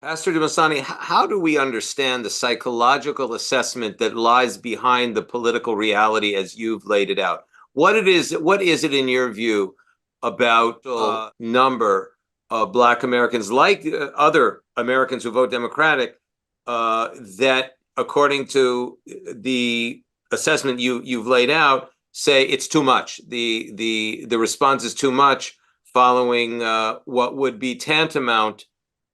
Pastor Dumisani, how do we understand the psychological assessment that lies behind the political reality as you've laid it out? What is it in your view about number of Black Americans, like other Americans who vote Democratic, that, according to the assessment you've laid out, say it's too much? The response is too much, following what would be tantamount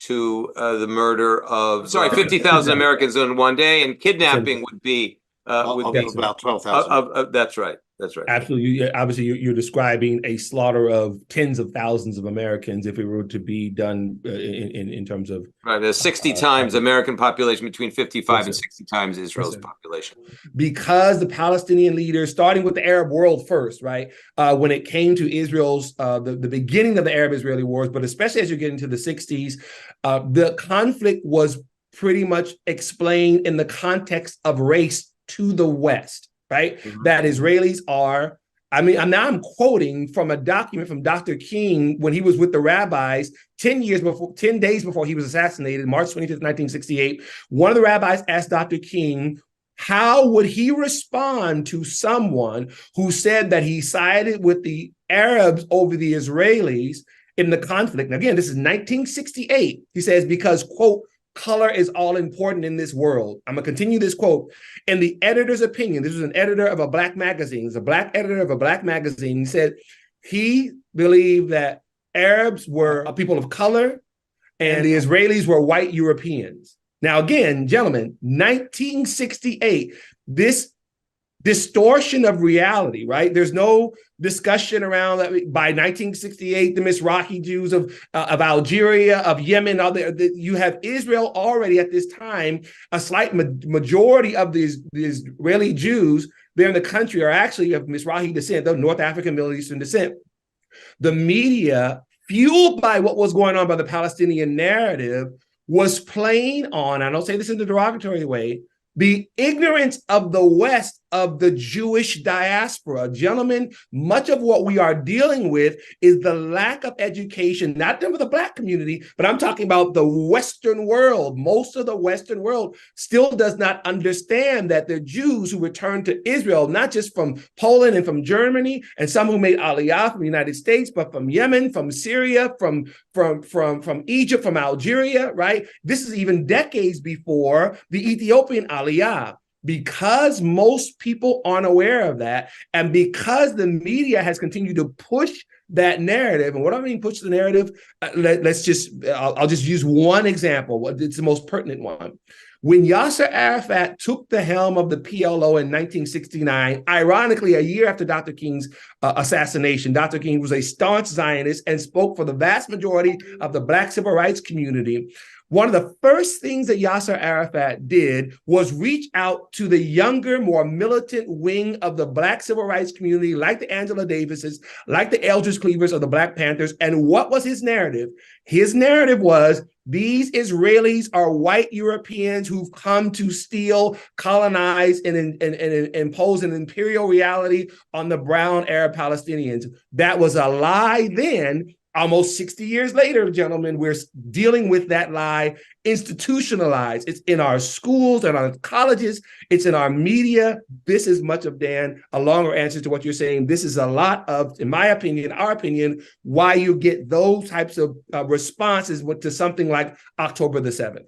to the murder of 50,000 Americans in one day, and kidnapping would be about 12,000. That's right. That's right. Absolutely. Obviously, you're describing a slaughter of tens of thousands of Americans if it were to be done in terms of right. There's 60 times American population, between 55 and 60 times Israel's population. Because the Palestinian leaders, starting with the Arab world first, right, when it came to Israel's the beginning of the Arab-Israeli wars, but especially as you get into the 60s, the conflict was pretty much explained in the context of race to the West. Right, that Israelis are. I'm quoting from a document from Dr. King when he was with the rabbis 10 days before he was assassinated, March 25th, 1968. One of the rabbis asked Dr. King, how would he respond to someone who said that he sided with the Arabs over the Israelis in the conflict? And again, this is 1968. He says, because, quote, color is all important in this world. I'm going to continue this quote. In the editor's opinion, this was an editor of a Black magazine. It's a Black editor of a Black magazine. He said he believed that Arabs were a people of color and the Israelis were white Europeans. Now, again, gentlemen, 1968, this distortion of reality, right? There's no discussion around that. By 1968, the Mizrahi Jews of Algeria, of Yemen, you have Israel already at this time. A slight majority of the Israeli Jews there in the country are actually of Mizrahi descent, though North African, Middle Eastern descent. The media, fueled by what was going on by the Palestinian narrative, was playing on, I don't say this in the derogatory way, the ignorance of the West, of the Jewish diaspora. Gentlemen, much of what we are dealing with is the lack of education, not for the Black community, but I'm talking about the Western world. Most of the Western world still does not understand that the Jews who returned to Israel, not just from Poland and from Germany, and some who made Aliyah from the United States, but from Yemen, from Syria, from Egypt, from Algeria, right? This is even decades before the Ethiopian Aliyah. Because most people aren't aware of that, and because the media has continued to push that narrative, and what I mean push the narrative, I'll just use one example. It's the most pertinent one. When Yasser Arafat took the helm of the PLO in 1969, ironically, a year after Dr. King's assassination, Dr. King was a staunch Zionist and spoke for the vast majority of the Black civil rights community. One of the first things that Yasser Arafat did was reach out to the younger, more militant wing of the Black civil rights community, like the Angela Davises, like the Eldridge Cleavers of the Black Panthers. And what was his narrative? His narrative was, these Israelis are white Europeans who've come to steal, colonize, and impose an imperial reality on the brown Arab Palestinians. That was a lie then. Almost 60 years later, gentlemen, we're dealing with that lie institutionalized. It's in our schools and our colleges. It's in our media. This is much of, Dan, a longer answer to what you're saying. This is a lot of, in my opinion, our opinion, why you get those types of responses to something like October the 7th.